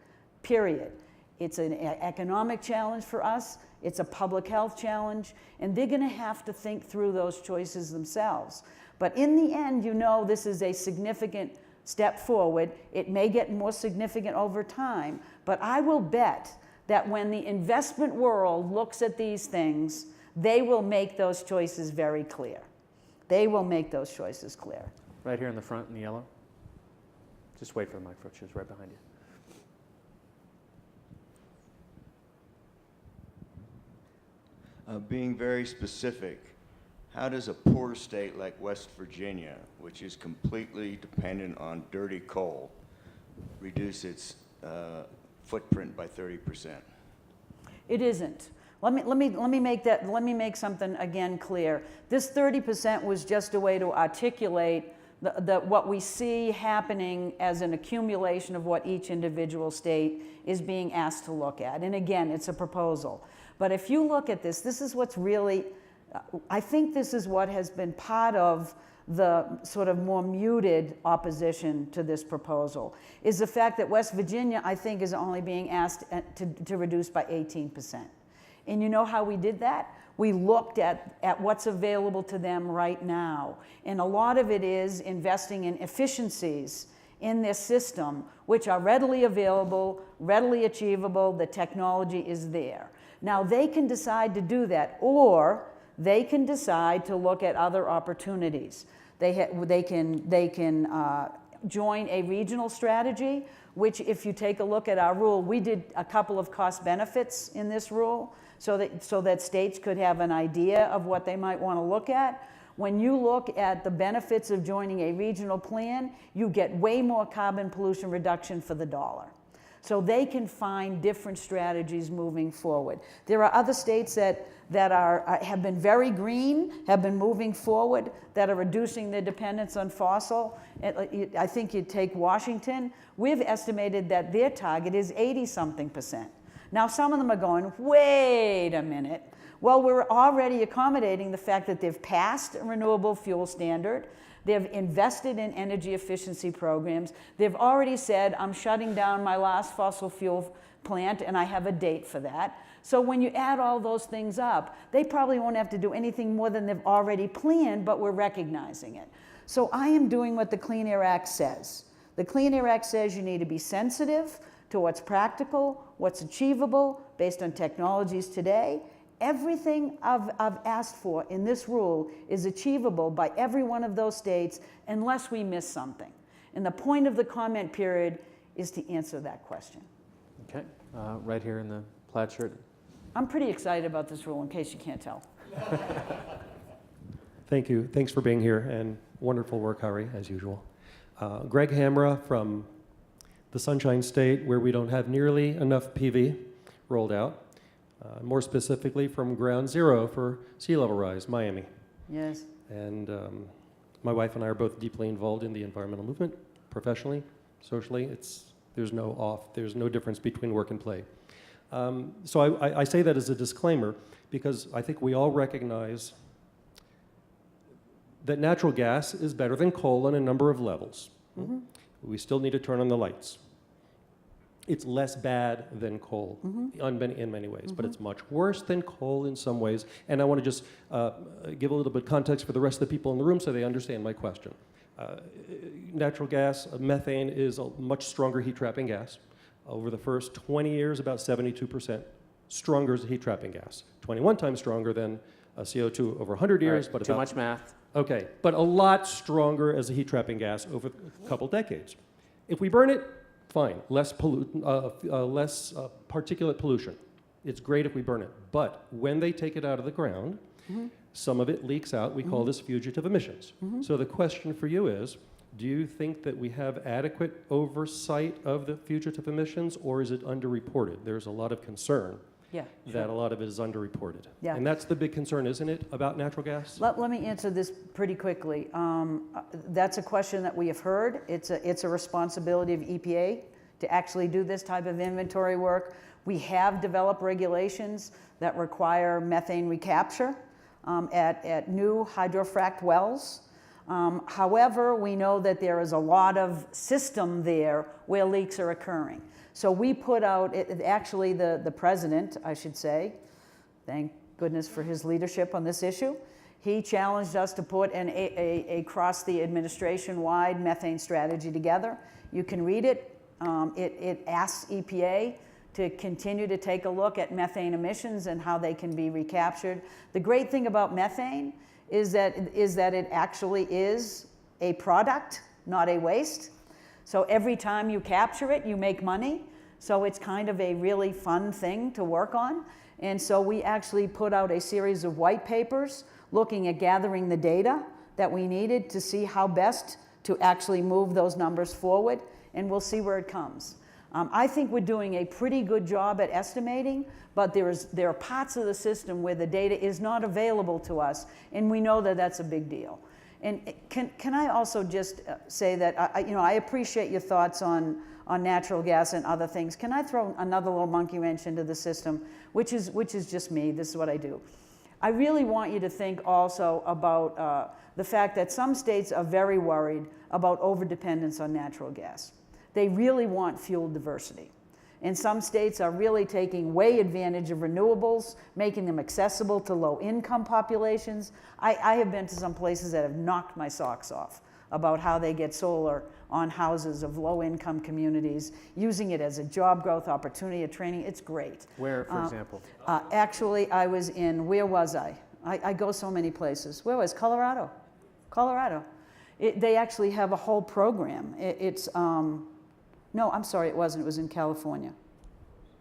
period. It's an economic challenge for us, it's a public health challenge, and they're gonna have to think through those choices themselves. But in the end, you know, this is a significant step forward. It may get more significant over time, but I will bet that when the investment world looks at these things, they will make those choices very clear. They will make those choices clear. Right here in the front in the yellow. Just wait for the microphone. She's right behind you. Being very specific, how does a poor state like West Virginia, which is completely dependent on dirty coal, reduce its footprint by 30%? It isn't. Let me make something again clear. This 30% was just a way to articulate what we see happening as an accumulation of what each individual state is being asked to look at. And again, it's a proposal. But if you look at this is what's really, I think this is what has been part of the sort of more muted opposition to this proposal, is the fact that West Virginia, I think, is only being asked to reduce by 18%. And you know how we did that? We looked at what's available to them right now. And a lot of it is investing in efficiencies in this system, which are readily available, readily achievable, the technology is there. Now they can decide to do that, or they can decide to look at other opportunities. They can join a regional strategy which if you take a look at our rule, we did a couple of cost benefits in this rule so that states could have an idea of what they might want to look at. When you look at the benefits of joining a regional plan, you get way more carbon pollution reduction for the dollar. So they can find different strategies moving forward. There are other states that have been very green, have been moving forward, that are reducing their dependence on fossil. I think you take Washington, we've estimated that their target is 80-something%. Now some of them are going, wait a minute. Well, we're already accommodating the fact that they've passed a renewable fuel standard. They've invested in energy efficiency programs. They've already said, I'm shutting down my last fossil fuel plant and I have a date for that. So when you add all those things up, they probably won't have to do anything more than they've already planned, but we're recognizing it. So I am doing what the Clean Air Act says. The Clean Air Act says you need to be sensitive to what's practical, what's achievable based on technologies today. Everything I've asked for in this rule is achievable by every one of those states unless we miss something. And the point of the comment period is to answer that question. Okay, right here in the plaid shirt. I'm pretty excited about this rule in case you can't tell. Thank you. Thanks for being here and wonderful work, Harry, as usual. Greg Hamra from the Sunshine State, where we don't have nearly enough PV rolled out. More specifically from Ground Zero for sea level rise, Miami. Yes. And my wife and I are both deeply involved in the environmental movement, professionally, socially. There's no difference between work and play. So I say that as a disclaimer because I think we all recognize that natural gas is better than coal on a number of levels. Mm-hmm. We still need to turn on the lights. It's less bad than coal in many ways, but it's much worse than coal in some ways. And I want to just give a little bit of context for the rest of the people in the room so they understand my question. Natural gas, methane, is a much stronger heat-trapping gas. Over the first 20 years, about 72% stronger as a heat-trapping gas. 21 times stronger than CO2 over 100 years. Right, but too much math. Okay, but a lot stronger as a heat-trapping gas over a couple decades. If we burn it, fine, less particulate pollution. It's great if we burn it. But when they take it out of the ground, some of it leaks out. We call this fugitive emissions. So the question for you is, do you think that we have adequate oversight of the fugitive emissions, or is it underreported? There's a lot of concern that a lot of it is underreported. Yeah. And that's the big concern, isn't it, about natural gas? Let me answer this pretty quickly. That's a question that we have heard. It's a responsibility of EPA to actually do this type of inventory work. We have developed regulations that require methane recapture at new hydrofracked wells. However, we know that there is a lot of system there where leaks are occurring. So we put out, actually the president, I should say, thank goodness for his leadership on this issue, he challenged us to put a across the administration-wide methane strategy together. You can read it. It asks EPA to continue to take a look at methane emissions and how they can be recaptured. The great thing about methane is that it actually is a product, not a waste. So every time you capture it, you make money. So it's kind of a really fun thing to work on. And so we actually put out a series of white papers looking at gathering the data that we needed to see how best to actually move those numbers forward, and we'll see where it comes. I think we're doing a pretty good job at estimating, but there are parts of the system where the data is not available to us, and we know that that's a big deal. And can I also just say that I appreciate your thoughts on natural gas and other things. Can I throw another little monkey wrench into the system, which is just me? This is what I do. I really want you to think also about the fact that some states are very worried about overdependence on natural gas. They really want fuel diversity. And some states are really taking way advantage of renewables, making them accessible to low-income populations. I have been to some places that have knocked my socks off about how they get solar on houses of low-income communities, using it as a job growth opportunity, a training. It's great. Where, for example? Actually, I was in, where was I? I go so many places. Where was Colorado? Colorado. They actually have a whole program. No, I'm sorry, it wasn't. It was in California.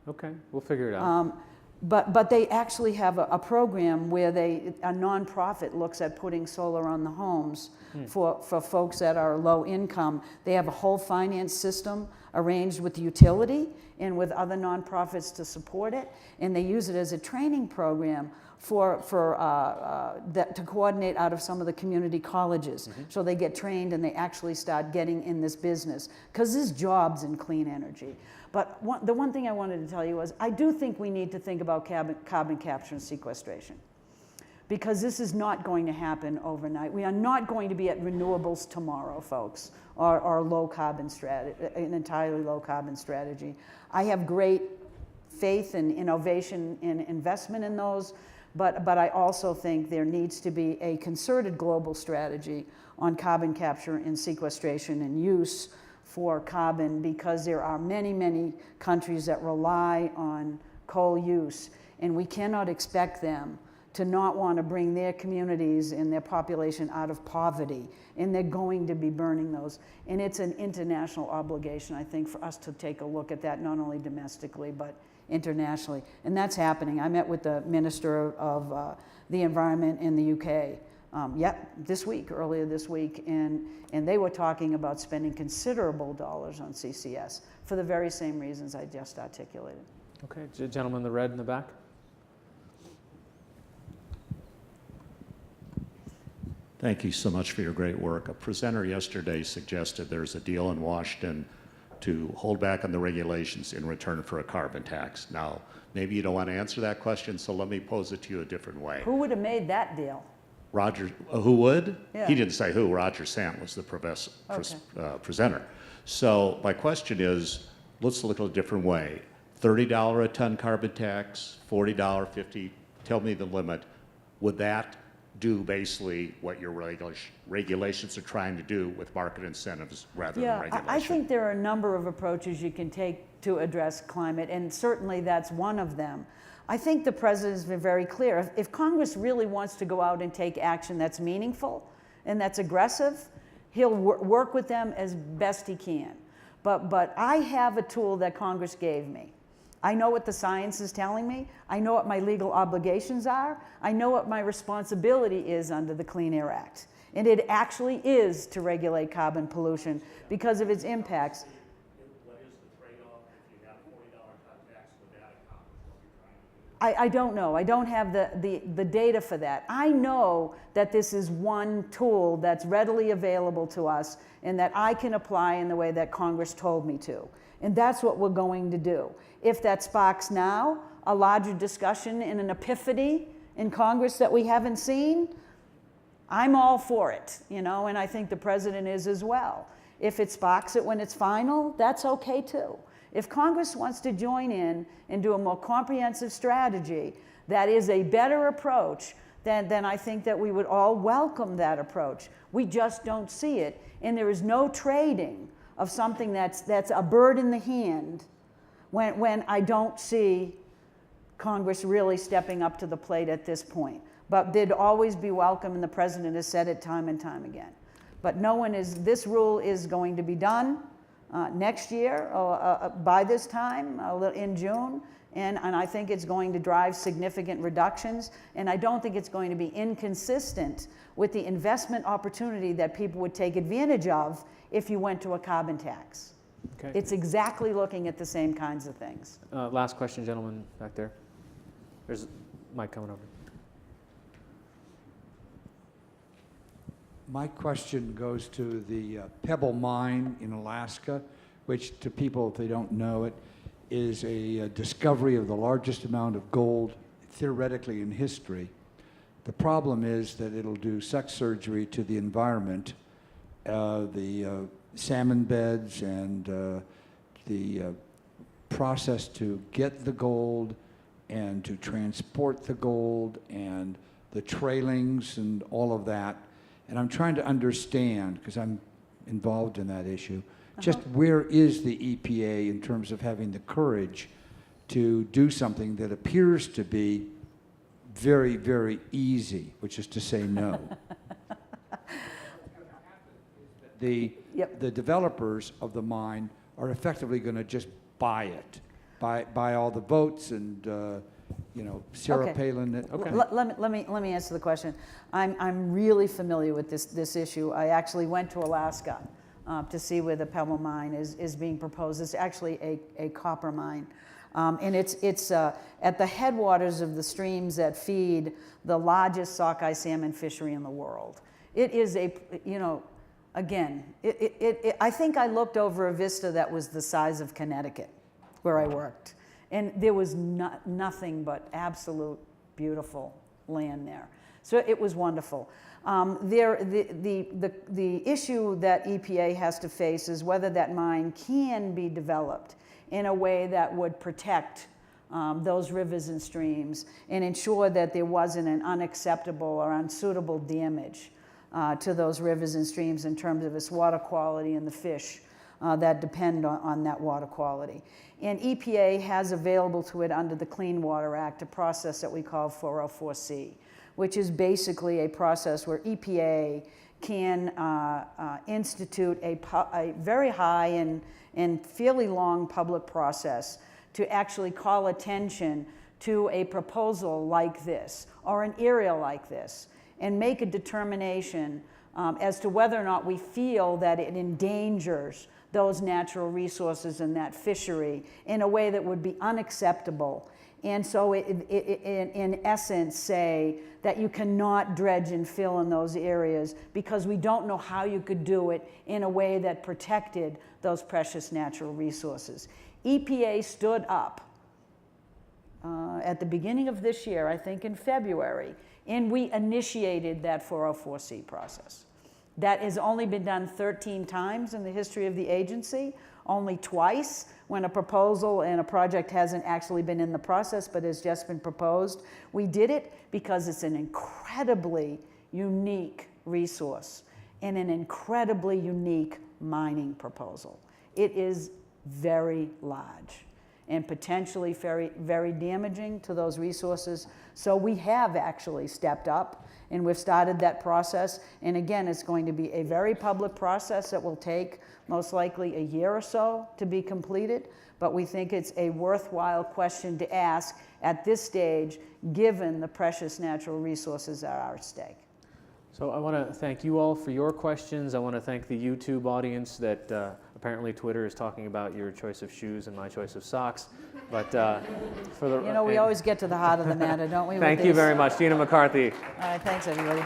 Okay, we'll figure it out. But they actually have a program where a nonprofit looks at putting solar on the homes for folks that are low income. They have a whole finance system arranged with the utility and with other nonprofits to support it, and they use it as a training program to coordinate out of some of the community colleges. So they get trained and they actually start getting in this business, because there's jobs in clean energy. But the one thing I wanted to tell you was, I do think we need to think about carbon capture and sequestration, because this is not going to happen overnight. We are not going to be at renewables tomorrow, folks, or low carbon strategy, an entirely low carbon strategy. I have great faith in innovation and investment in those, but I also think there needs to be a concerted global strategy on carbon capture and sequestration and use for carbon, because there are many, many countries that rely on coal use, and we cannot expect them to not want to bring their communities and their population out of poverty, and they're going to be burning those. And it's an international obligation, I think, for us to take a look at that, not only domestically, but internationally. And that's happening. I met with the Minister of the Environment in the UK, earlier this week, and they were talking about spending considerable dollars on CCS for the very same reasons I just articulated. Okay, gentleman in the red in the back. Thank you so much for your great work. A presenter yesterday suggested there's a deal in Washington to hold back on the regulations in return for a carbon tax. Now, maybe you don't want to answer that question, so let me pose it to you a different way. Who would have made that deal? Roger, who would? Yeah. He didn't say who. Roger Sant was the presenter. So my question is, let's look at it a different way. $30 a ton carbon tax, $40, $50, tell me the limit. Would that do basically what your regulations are trying to do with market incentives rather than regulation? I think there are a number of approaches you can take to address climate, and certainly that's one of them. I think the president's been very clear. If Congress really wants to go out and take action that's meaningful and that's aggressive, he'll work with them as best he can. But I have a tool that Congress gave me. I know what the science is telling me. I know what my legal obligations are. I know what my responsibility is under the Clean Air Act. And it actually is to regulate carbon pollution because of its impacts. What is the trade-off if you have a $40 tax? Would that accomplish what you're trying to do? I don't know. I don't have the data for that. I know that this is one tool that's readily available to us and that I can apply in the way that Congress told me to. And that's what we're going to do. If that sparks now a larger discussion and an epiphany in Congress that we haven't seen, I'm all for it, and I think the president is as well. If it sparks it when it's final, that's okay too. If Congress wants to join in and do a more comprehensive strategy that is a better approach, then I think that we would all welcome that approach. We just don't see it, and there is no trading of something that's a bird in the hand when I don't see Congress really stepping up to the plate at this point. But they'd always be welcome, and the president has said it time and time again. But this rule is going to be done next year, or by this time, in June, and I think it's going to drive significant reductions, and I don't think it's going to be inconsistent with the investment opportunity that people would take advantage of if you went to a carbon tax. Okay. It's exactly looking at the same kinds of things. Last question, gentleman back there. There's a mic coming over. My question goes to the Pebble Mine in Alaska, which to people, if they don't know it, is a discovery of the largest amount of gold theoretically in history. The problem is that it'll do sex surgery to the environment, the salmon beds, and the process to get the gold and to transport the gold and the trailings and all of that. And I'm trying to understand, because I'm involved in that issue, just where is the EPA in terms of having the courage to do something that appears to be very, very easy, which is to say no. The developers of the mine are effectively going to just buy it, buy all the votes and, Sarah Okay. Palin. Okay. Let me answer the question. I'm really familiar with this issue. I actually went to Alaska to see where the Pebble Mine is being proposed. It's actually a copper mine. And it's at the headwaters of the streams that feed the largest sockeye salmon fishery in the world. It is again, I think I looked over a vista that was the size of Connecticut, where I worked. And there was nothing but absolute beautiful land there. So it was wonderful. The issue that EPA has to face is whether that mine can be developed in a way that would protect those rivers and streams and ensure that there wasn't an unacceptable or unsuitable damage to those rivers and streams in terms of its water quality and the fish that depend on that water quality. And EPA has available to it under the Clean Water Act a process that we call 404C, which is basically a process where EPA can institute a very high and fairly long public process to actually call attention to a proposal like this or an area like this and make a determination as to whether or not we feel that it endangers those natural resources and that fishery in a way that would be unacceptable. And so in essence say that you cannot dredge and fill in those areas because we don't know how you could do it in a way that protected those precious natural resources. EPA stood up at the beginning of this year, I think in February, and we initiated that 404C process. That has only been done 13 times in the history of the agency, only twice when a proposal and a project hasn't actually been in the process but has just been proposed. We did it because it's an incredibly unique resource and an incredibly unique mining proposal. It is very large and potentially very, very damaging to those resources. So we have actually stepped up and we've started that process. And again, it's going to be a very public process that will take most likely a year or so to be completed. But we think it's a worthwhile question to ask at this stage, given the precious natural resources that are at stake. So I want to thank you all for your questions. I want to thank the YouTube audience that apparently Twitter is talking about your choice of shoes and my choice of socks. But for the we always get to the heart of the matter, don't we? Thank you very much, Gina McCarthy. All right, thanks everybody.